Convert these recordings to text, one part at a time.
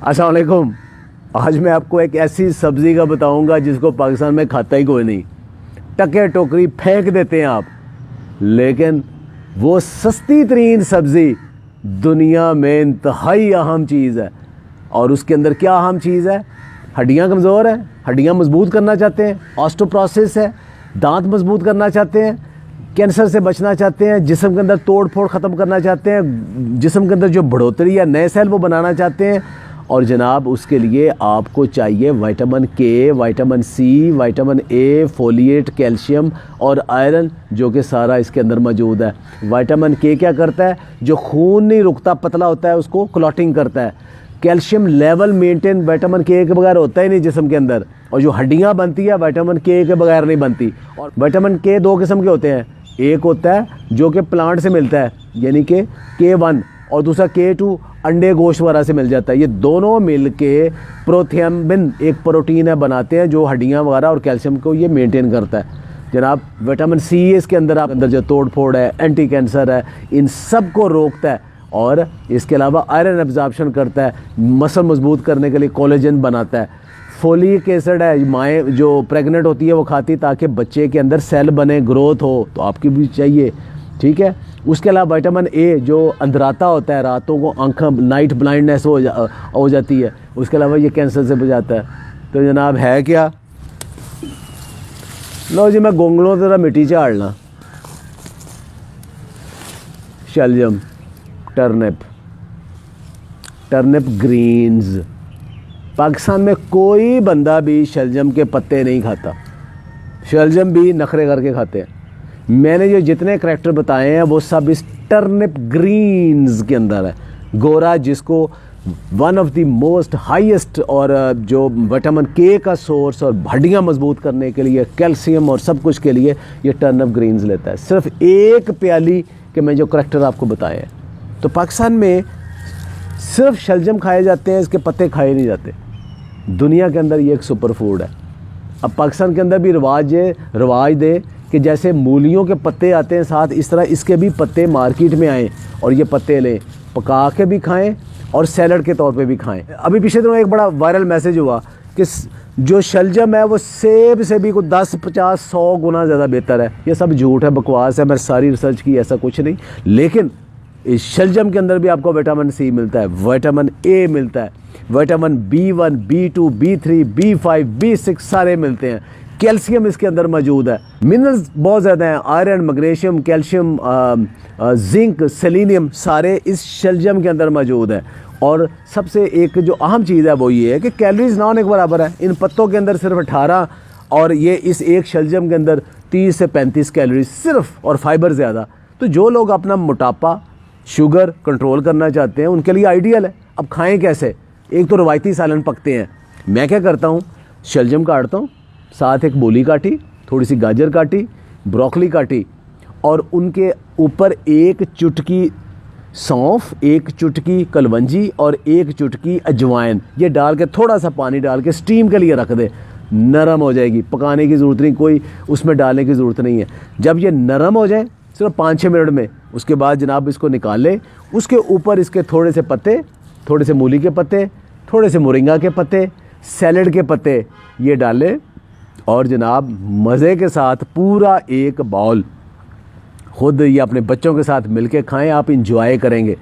अस्सलाम वालेकुम। आज मैं आपको एक ऐसी सब्ज़ी का बताऊंगा जिसको पाकिस्तान में खाता ही कोई नहीं। टके टोकरी फेंक देते हैं आप, लेकिन वो सस्ती तरीन सब्ज़ी दुनिया में इंतहाई अहम चीज़ है। और उसके अंदर क्या अहम चीज़ है? हड्डियाँ कमज़ोर है, हड्डियाँ मजबूत करना चाहते हैं, ऑस्टोप्रोसिस है, दांत मजबूत करना चाहते हैं, कैंसर से बचना चाहते हैं, जिस्म के अंदर तोड़ फोड़ ख़त्म करना चाहते हैं, जिस्म के अंदर जो बढ़ोतरी या नए सेल वो बनाना चाहते हैं। और जनाब उसके लिए आपको चाहिए vitamin K, vitamin C, vitamin A, folate, calcium और आयरन, जो कि सारा इसके अंदर मौजूद है। विटामिन के क्या करता है? जो खून नहीं रुकता, पतला होता है, उसको क्लॉटिंग करता है। कैल्शियम लेवल मेंटेन विटामिन के बगैर होता ही नहीं जिस्म के अंदर। और जो हड्डियाँ बनती है विटामिन के बगैर नहीं बनती। और विटामिन के दो किस्म के होते हैं, एक होता है जो कि प्लांट से मिलता है यानी कि K1, और दूसरा K2 अंडे गोश्त वगैरह से मिल जाता है। ये दोनों मिल के प्रोथियाम्बिन एक प्रोटीन है बनाते हैं जो हड्डियाँ वगैरह और कैल्शियम को ये मेंटेन करता है। जनाब विटामिन सी इसके अंदर, आप अंदर जो तोड़ फोड़ है, एंटी कैंसर है, इन सब को रोकता है। और इसके अलावा आयरन एब्जॉर्प्शन करता है, मसल मजबूत करने के लिए कोलेजन बनाता है। फोलिक एसिड है, माएँ जो प्रेग्नेंट होती है वो खाती ताकि बच्चे के अंदर सेल बने, ग्रोथ हो, तो आपकी भी चाहिए, ठीक है। उसके अलावा विटामिन ए जो अंधराता होता है, रातों को आँखें नाइट ब्लाइंडनेस हो जाती है, उसके अलावा ये कैंसर से बचाता है। तो जनाब है क्या? लो जी, मैं गोंगलों तरह मिट्टी झाड़ना, शलजम, टर्निप ग्रीन्स। पाकिस्तान में कोई बंदा भी शलजम के पत्ते नहीं खाता, शलजम भी नखरे करके खाते हैं। मैंने जो जितने करैक्टर बताए हैं वो सब इस टर्निप ग्रीन्स के अंदर है। गोरा, जिसको one of the most highest और जो विटामिन के का सोर्स और हड्डियाँ मजबूत करने के लिए, कैल्शियम और सब कुछ के लिए ये टर्निप ग्रीन्स लेता है। सिर्फ एक प्याली के मैं जो करैक्टर आपको बताए हैं। तो पाकिस्तान में सिर्फ शलजम खाए जाते हैं, इसके पत्ते खाए नहीं जाते। दुनिया के अंदर ये एक सुपर फूड है। अब पाकिस्तान के अंदर भी रिवाज दे कि जैसे मूलियों के पत्ते आते हैं साथ, इस तरह इसके भी पत्ते मार्केट में आएँ और ये पत्ते लें, पका के भी खाएं और सैलड के तौर पे भी खाएं। अभी पिछले दिनों एक बड़ा वायरल मैसेज हुआ कि जो शलजम है वो सेब से भी कुछ 10, 50, 100 गुना ज़्यादा बेहतर है। ये सब झूठ है, बकवास है। मैं सारी रिसर्च की, ऐसा कुछ नहीं। लेकिन इस शलजम के अंदर भी आपको विटामिन सी मिलता है, विटामिन ए मिलता है, vitamin B1, B2, B3, B5, B6 सारे मिलते हैं। कैल्शियम इसके अंदर मौजूद है, मिनरल्स बहुत ज़्यादा हैं, iron, magnesium, calcium, zinc, selenium सारे इस शलजम के अंदर मौजूद है। और सबसे एक जो अहम चीज़ है वो ये है कि कैलोरीज ना होने के बराबर है। इन पत्तों के अंदर सिर्फ 18 और ये इस एक शलजम के अंदर 30 से 35 कैलोरीज सिर्फ, और फाइबर ज़्यादा। तो जो लोग अपना मोटापा, शुगर कंट्रोल करना चाहते हैं उनके लिए आइडियल है। अब खाएं कैसे? एक तो रवायती सालन पकते हैं। मैं क्या करता हूँ, शलजम काटता हूँ, साथ एक मूली काटी, थोड़ी सी गाजर काटी, ब्रोकली काटी, और उनके ऊपर एक चुटकी सौंफ, एक चुटकी कलवंजी और एक चुटकी अजवाइन, ये डाल के थोड़ा सा पानी डाल के स्टीम के लिए रख दे। नरम हो जाएगी, पकाने की ज़रूरत नहीं, कोई उसमें डालने की ज़रूरत नहीं है। जब ये नरम हो जाए सिर्फ 5-6 मिनट में, उसके बाद जनाब इसको निकाल ले। उसके ऊपर इसके थोड़े से पत्ते, थोड़े से मूली के पत्ते, थोड़े से मोरिंगा के पत्ते, सैलड के पत्ते ये डाले, और जनाब मज़े के साथ पूरा एक बाउल खुद या अपने बच्चों के साथ मिलके खाएं, आप इंजॉय करेंगे।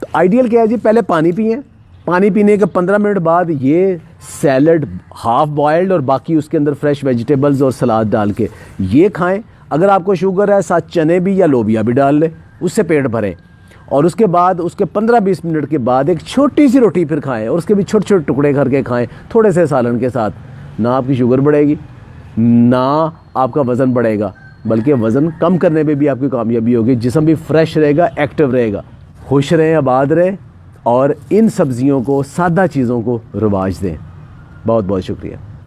तो आइडियल क्या है जी? पहले पानी पिएं, पानी पीने के 15 मिनट बाद ये सैलड हाफ बॉयल्ड और बाकी उसके अंदर फ्रेश वेजिटेबल्स और सलाद डाल के ये खाएं। अगर आपको शुगर है, साथ चने भी या लोबिया भी डाल लें, उससे पेट भरें। और उसके बाद उसके 15-20 मिनट के बाद एक छोटी सी रोटी फिर खाएं, और उसके भी छोटे छोटे टुकड़े करके खाएं थोड़े से सालन के साथ। ना आपकी शुगर बढ़ेगी, ना आपका वज़न बढ़ेगा, बल्कि वज़न कम करने में भी आपकी कामयाबी होगी। जिस्म भी फ्रेश रहेगा, एक्टिव रहेगा। खुश रहें, आबाद रहें, और इन सब्ज़ियों को, सादा चीज़ों को रवाज दें। बहुत बहुत शुक्रिया।